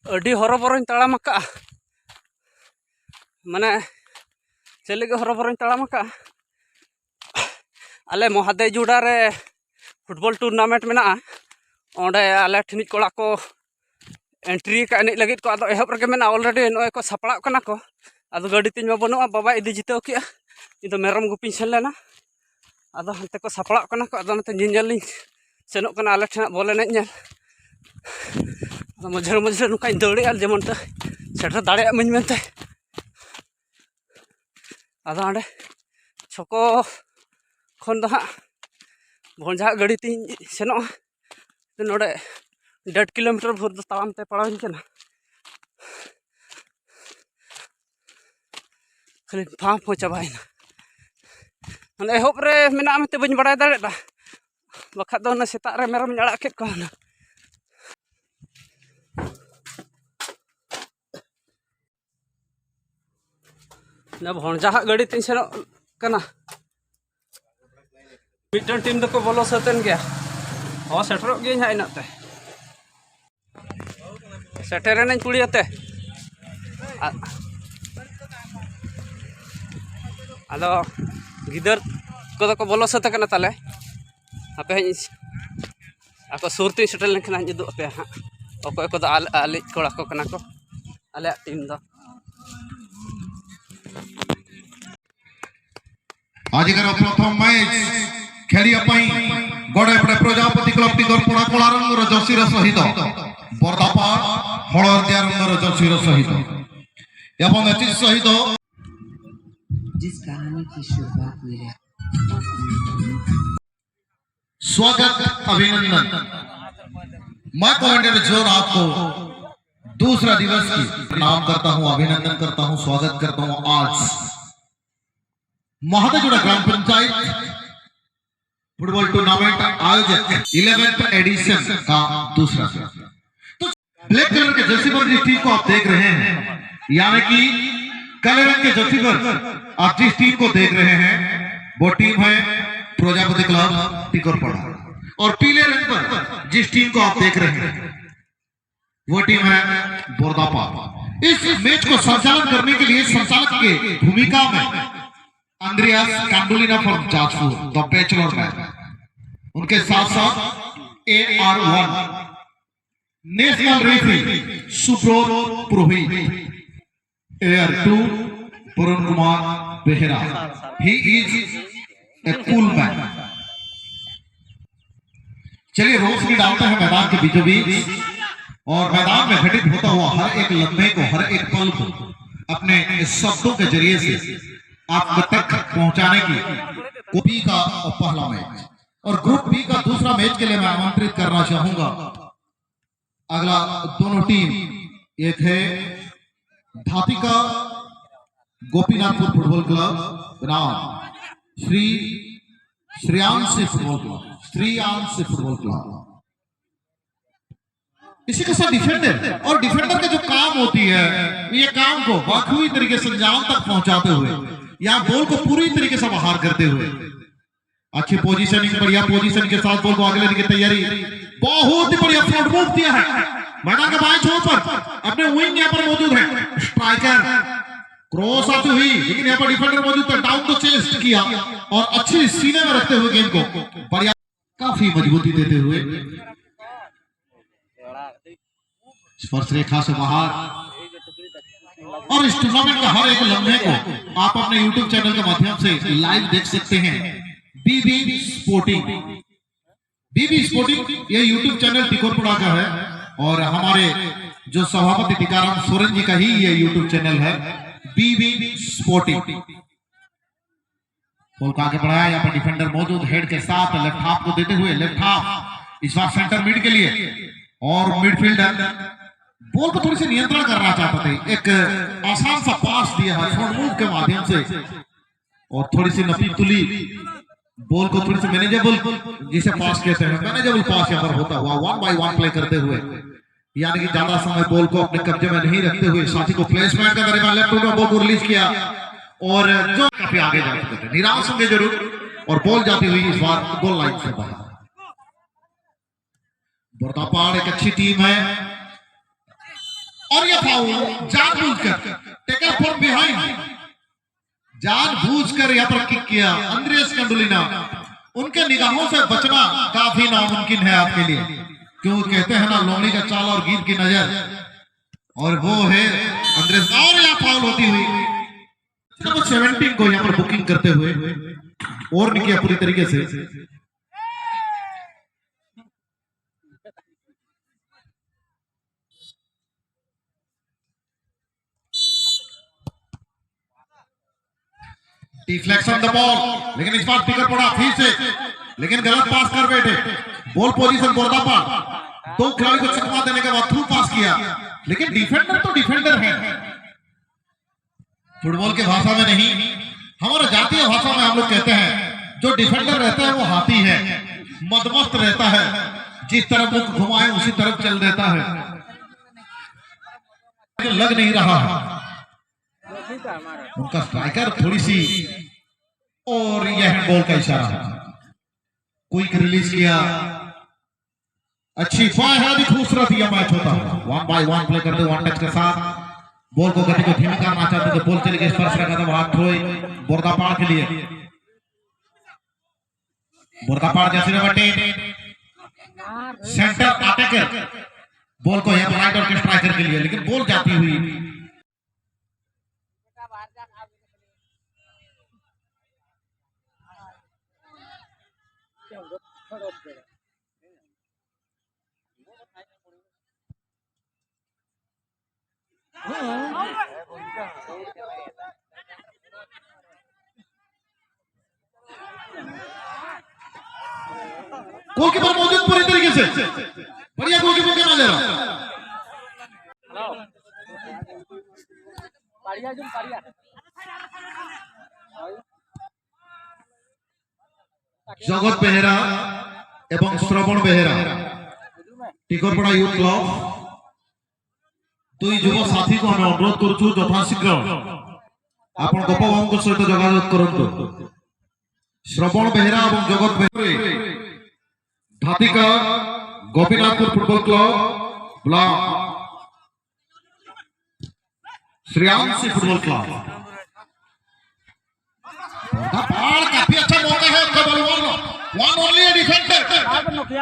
अड़ी हरबरन ताड़ाम आका माने चले हरबरन ताड़ाम आका आले महादे जुड़ा रे फुटबॉल टूर्नामेंट में ओंडे आले ठिनिज कोड़ा को एंट्री का एने लगित को आदो एहब रगे मेना ऑलरेडी नय को सपड़ा कना को आदो गाड़ी तीन बनुआ बाबा इदी जितो किया इन तो मेरम गुपी सेन लेना आदो हंते को सपड़ा कना को आदो नते जिंजलिंग सेनो कना आले ठना बॉल एने नेल मझे मझे नुका दौड़े जेमन तो सेटर दाड़े मई मेनते आदो आंडे छको खन दो हाँ भंजा गाड़ी तीन सेनो नोड़े 1.5 किलोमीटर भोर दो ताम ते पड़ा खाली फाँप हो चाबायना मैंने एहब रे मेना मते बन बड़ा दाड़ा बखा दो सेता रे मेरम अड़ा के भंजा गाड़ी तीन सेनो मिटन टीम दो बोलो सतन गया हाँ सेटर गई हाँ इनाते सेटर कुड़ियाते आदो गिदर को बोलो सत ताले आपे ako surti सेटर लेकिन जुदू पे हाँ अकोय को आले कोड़ा को आले टीम दो आज प्रथम मैच खेलिया गड़े पड़े प्रजापति क्लब टिगर पड़ा कला रंगर जर्सीर सहित बरदापा हलदिया रंगर जर्सीर सहित एवं एथि सहित जिस कहानी की शुरुआत हुई है स्वागत अभिनंदन मैं कमेंटेटर जोर आपको दूसरा दिवस की प्रणाम करता हूं, अभिनंदन करता हूं, स्वागत करता हूं। आज महादेजुड़ा ग्राम पंचायत फुटबॉल टूर्नामेंट आयोजक 11th एडिशन का दूसरा तो ब्लैक कलर के जर्सी पर जिस टीम को आप देख रहे हैं यानी कि काले रंग के जर्सी पर आप जिस टीम को देख रहे हैं वो टीम है प्रजापति क्लब टिकोरपड़ा और पीले रंग पर जिस टीम को आप देख रहे हैं वो टीम है बोरदापा। इस मैच को संचालन करने के लिए संचालक के भूमिका में Andreas Kandulna from Jajpur the bachelor man, उनके साथ साथ AR1 national referee Subrat Purohit, AR2 Varun Kumar Behera, he is a cool man. चलिए रोशनी डालते हैं मैदान के बीचों बीच और मैदान में घटित होता हुआ हर एक लम्हे को, हर एक पल को अपने शब्दों के जरिए से आप तक पहुंचाने की बी का पहला मैच और ग्रुप बी का दूसरा मैच के लिए मैं आमंत्रित करना चाहूंगा अगला दोनों टीम। एक है धातिका गोपीनाथपुर फुटबॉल क्लब बनाम Shreyansh football club, Shreyansh football club. इसी के साथ डिफेंडर और डिफेंडर का जो काम होती है ये काम को बखूबी तरीके से अंजाम तक पहुंचाते हुए या बॉल को पूरी तरीके से बाहर करते हुए अच्छी पोजीशनिंग, बढ़िया पोजीशन के साथ बॉल को आगे लेने की तैयारी, बहुत ही बढ़िया फ्रंट मूव दिया है मैदान के बाएं छोर पर। अपने विंग यहाँ पर मौजूद है स्ट्राइकर, क्रॉस आती हुई लेकिन यहाँ पर डिफेंडर मौजूद है, डाउन द चेस्ट किया और अच्छी सीने में रखते हुए गेंद को बढ़िया काफी मजबूती देते हुए स्पर्श रेखा से बाहर। और इस टूर्नामेंट का हर एक लम्हे को आप अपने YouTube चैनल के माध्यम से लाइव देख सकते हैं। बीबी स्पोर्टिंग ये YouTube चैनल टिकोरपड़ा का है और हमारे जो सभापति टीकाराम सोरेन जी का ही ये YouTube चैनल है बीबी स्पोर्टिंग। बॉल को आगे बढ़ाया, यहाँ पर डिफेंडर मौजूद हेड के साथ लेफ्ट हाफ को देते हुए, लेफ्ट हाफ इस बार सेंटर मिड के लिए और मिडफील्डर बॉल को थोड़ी सी नियंत्रण करना चाहते थे, एक आसान सा पास दिया है फ्रंट मूव के माध्यम से और थोड़ी सी नपी तुली बॉल को थोड़ी सी मैनेजेबल जिसे पास कहते हैं मैनेजेबल पास यहाँ पर होता हुआ 1 by 1 प्ले करते हुए, यानी कि ज्यादा समय बॉल को अपने कब्जे में नहीं रखते हुए साथी को प्लेसमेंट का दरमियान लेफ्ट में बॉल को रिलीज किया और जो काफी आगे जा चुके थे, निराश होंगे जरूर और बॉल जाती हुई इस बार गोल लाइन से बाहर। बोरदापा एक अच्छी टीम है और यह फाउल जानबूझकर टेकल फ्रॉम बिहाइंड, जानबूझकर यहां पर किक किया अंद्रेस कंडोलिना। उनके निगाहों से बचना काफी नामुमकिन है आपके लिए, क्यों कहते हैं ना लोमड़ी का चाल और गीत की नजर, और वो है अंद्रेस। और यहां फाउल होती हुई नंबर 17 को यहां पर बुकिंग करते हुए और नहीं किया पूरी तरीके से। डिफ्लेक्शन द बॉल, लेकिन इस बार पिकर पड़ा फिर से, लेकिन गलत पास कर बैठे। बॉल पोजीशन बोर्दापाड़, दो खिलाड़ी को चकमा देने के बाद थ्रू पास किया, लेकिन डिफेंडर तो डिफेंडर है। फुटबॉल के भाषा में नहीं, हमारे जातीय भाषा में हम लोग कहते हैं जो डिफेंडर रहता है वो हाथी है, मदमस्त रहता है, जिस तरफ मुख घुमाए उसी तरफ चल देता है, लग नहीं रहा है उनका स्ट्राइकर थोड़ी सी, और यह बॉल का इशारा, क्विक रिलीज किया, अच्छी बहुत खूबसूरत यह मैच होता है। 1 by 1 प्ले करते 1 टच के साथ बॉल को गति को धीमी करना चाहते थे, बॉल चले गए स्पर्श रखा था हाथ थ्रोई बोर्दापाड़ के लिए। बोर्दापाड़ जैसे नंबर 10 सेंटर अटैकर, बॉल को यहां राइट और स्ट्राइकर के लिए, लेकिन बॉल जाती हुई गोलकीपर मौजूद पूरी तरीके से, बढ़िया गोलकीपर क्या नजर जगत बेहेरा एवं श्रवण बेहेरा टिकरपड़ा यूथ क्लब दुई युव साथी को हमें अनुरोध करूँ यथाशीघ्र आप गोपबाबू सहित जोगाजोग करूँ। श्रवण बेहेरा और Jagat Behera Dhatika Gopinathpur football club block Shreyanshi football club. काफी अच्छा मौका है, वन ओनली डिफेंडर,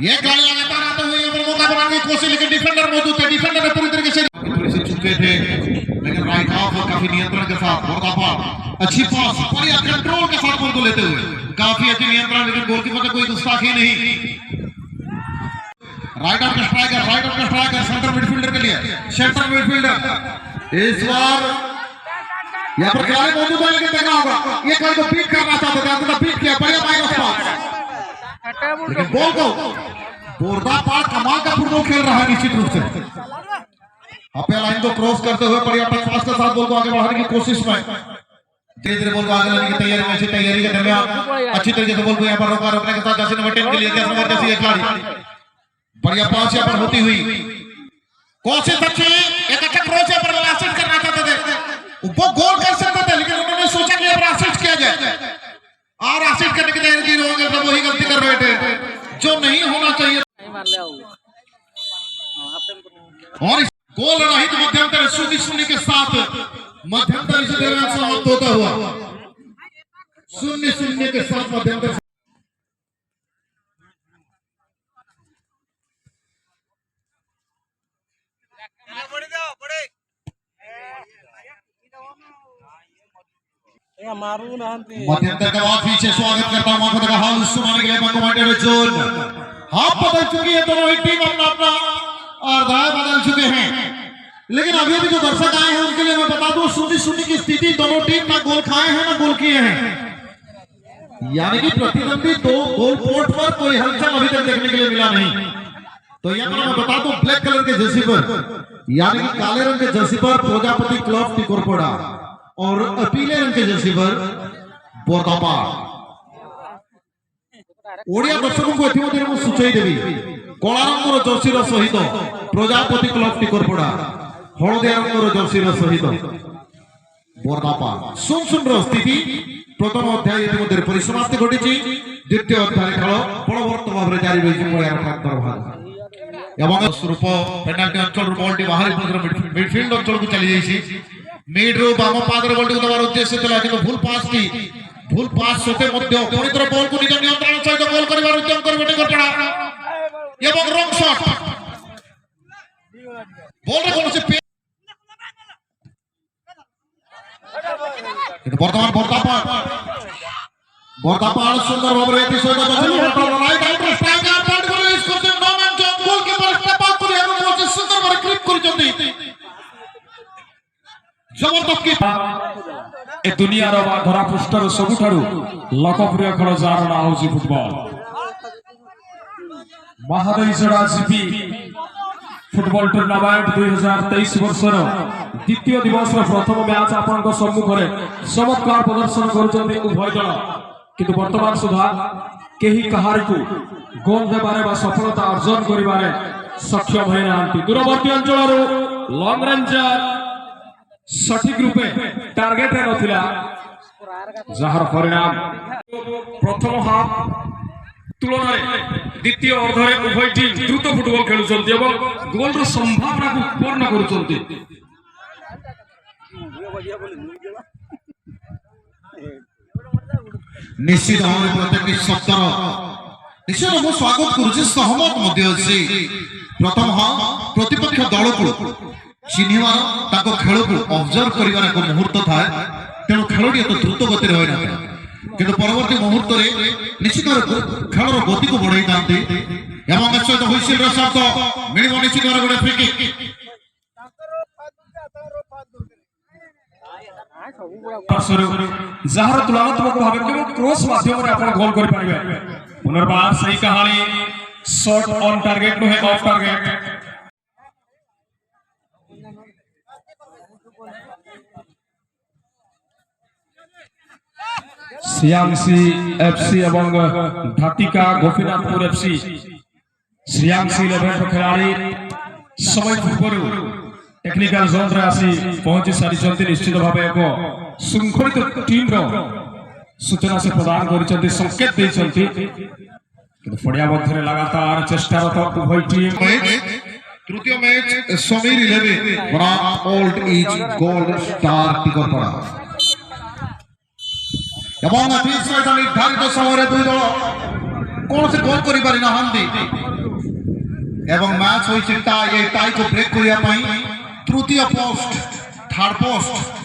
ये गाड़ी लगातार आते हुए यहाँ पर मौका बनाने की कोशिश, लेकिन डिफेंडर मौजूद है, डिफेंडर ने पूरी तरीके से थोड़ी सी चुके थे, लेकिन राइट हाफ काफी नियंत्रण के साथ बोर्दापाड़ अच्छी पास बढ़िया कंट्रोल के साथ बॉल को लेते हुए काफी अच्छी नियंत्रण, लेकिन गोलकीपर ने कोई गुस्ताखी नहीं। Right of striker centre midfielder के लिए, सेंटर मिडफील्डर इस बार यहाँ पर खिलाड़ी मौजूद है, लेकिन देखा होगा ये कहीं को बीट करना चाहते थे, अंदर बीट किया, बढ़िया माइनस पास, लेकिन बॉल को बोर्दापाड़ कमाल का फुटबॉल खेल रहा है निश्चित रूप से। अपने लाइन को क्रॉस करते हुए बढ़िया टच पास के साथ बॉल को आगे बढ़ाने की कोशिश में, धीरे धीरे बॉल को आगे लाने की तैयारी में, अच्छी तैयारी के दरमियान अच्छी तरीके से बॉल को यहाँ पर रोकने के साथ जैसे नंबर 10 के लिए नंबर जैसी खिलाड़ी बढ़िया पास यहाँ पर होती हुई कोशिश अच्छी, एक अच्छा क्रॉस यहाँ पर असिस्ट करना चाहते थे, वो गोल कर सकते थे, लेकिन उन्होंने सोचा कि यहाँ पर असिस्ट किया जाए, और असिस्ट करने की तैयारी की, वही गलती कर बैठे जो नहीं होना चाहिए। और गोल रहित मध्यंतर 0-0 के साथ मध्यंतर इस दरमियान समाप्त होता हुआ 0-0 के साथ मध्यंतर। मध्यंतर के बाद पीछे स्वागत करता हूं आपका हाल सुनाने के लिए कमांडर जोन। हाफ बदल चुकी है, दोनों ही टीम अपना अपना अर्धा बदल चुके हैं, लेकिन अभी भी जो दर्शक आए हैं उनके लिए मैं बता दूं 0-0 की स्थिति, दोनों टीम ना गोल खाए हैं ना गोल किए हैं, यानी कि प्रतिद्वंदी दो गोल पोस्ट पर कोई हलचल अभी तक देखने के लिए मिला नहीं। तो यहाँ पर मैं बता दूं ब्लैक कलर के जर्सी पर, यानी कि काले रंग के जर्सी पर प्रजापति क्लब टिकोरपड़ा और पीले रंग के जर्सी पर बोर्दापाड़। ओडिया दर्शकों को एथि मु सूचई देवी कला रंगर जर्सी सहित प्रजापति क्लब टिकोरपड़ा, हलदिया रंगर जर्सी सहित बोर्दापाड़। 0-0 स्थिति प्रथम अध्याय इतिमध्ये परिसमाप्ति घटी, द्वितीय अध्याय खेल बलवर्त भाव जारी रही। এবং স্বরূপ পেনাল্টি অঞ্চল বলটি বাহারি মিডফিল্ড অঞ্চলକୁ চলে যাইছি মিডরু বাম পাদরে বলটি দেবার উদ্দেশ্য ছিল কিন্তু ভুল পাস সতে মধ্য পুনিথর বলକୁ নিজ নিয়ন্ত্রণ সহিত গোল করিবার উদ্যম করবে টিকটপড়া এবং রং শট বলরে কোনসে কিন্তু বর্তমান বর্তাপাল সুন্দর ভাবে এটি সহিত রাইট আউট স্ট্রাইকার পয়েন্ট করে রিলিজ করছেন নমান জন গোলকিপার স্টেপ আউট করে এবং বলছে সুন্দর ভাবে ক্লিক করেছেন জবরদস্ত কি ए दुनियार बा धरा पृष्ठर सबुठारु लोकप्रिय खेल जार ना होची फुटबॉल महादेशरा जीपी फुटबॉल टूर्नामेंट 2023 वर्षर द्वितीय दिवस प्रथम मैच आपन सम्मुख रे चमत्कार प्रदर्शन करूछन्ती उभय दल किंतु वर्तमान सुधा केही कहार को गोल देबारे बा सफलता अर्जन करिबारे सक्षम होई नांती दूरवर्ती अंचल लॉन्ग रेंजर सठिक रूपे टार्गेट नथिला जहार परिणाम प्रथम हाफ तुलन द्वितीय अर्धरे उभय टीम द्रुत फुटबॉल खेलुछन्ती एवं गोल रो संभावना को पूर्ण करूछन्ती निश्चित भाव प्रत्येक शब्दर निश्चित मु स्वागत करूछि सहमत मध्य अछि प्रथम हाफ प्रतिपक्ष दल को चिन्हवार ताको खेल को ऑब्जर्व करिवार एक मुहूर्त थाए तेणु खेलटी तो द्रुत गति रही ना किंतु परवर्ती मुहूर्त रे निश्चित खेलर गति को बढ़ाई थांती एवं सहित हुइसिल शब्द मिलिब निश्चित गोटे फ्री किक जहार तुलनात्मक भाव केवल क्रॉस माध्यम रे आपण गोल करि पारिबे पुनर्बार सही कहानी शॉट ऑन टारगेट नो है ऑफ टारगेट श्रियांशी एफसी एवं ढाटिका गोपीनाथपुर एफसी श्रियांशी 11 खिलाड़ी समय पूर्व टेक्निकल जोन रे आसी पहुंची सारी निश्चित भाव एक श्रृंखलित टीम रो सूचना से प्रदान कर संकेत देइछन्ती किंतु फड़िया मध्य लगातार चेष्टारत उभय टीम तृतीय मैच समीर 11 बनाम ओल्ड इज गोल्ड स्टार टिकरपड़ा এবং निर्धारित समय दुई दल कौन से गोल करि पारि नाहंती एवं मैच होइछि टाई को ब्रेक करिया पई तृतीय पोस्ट थर्ड पोस्ट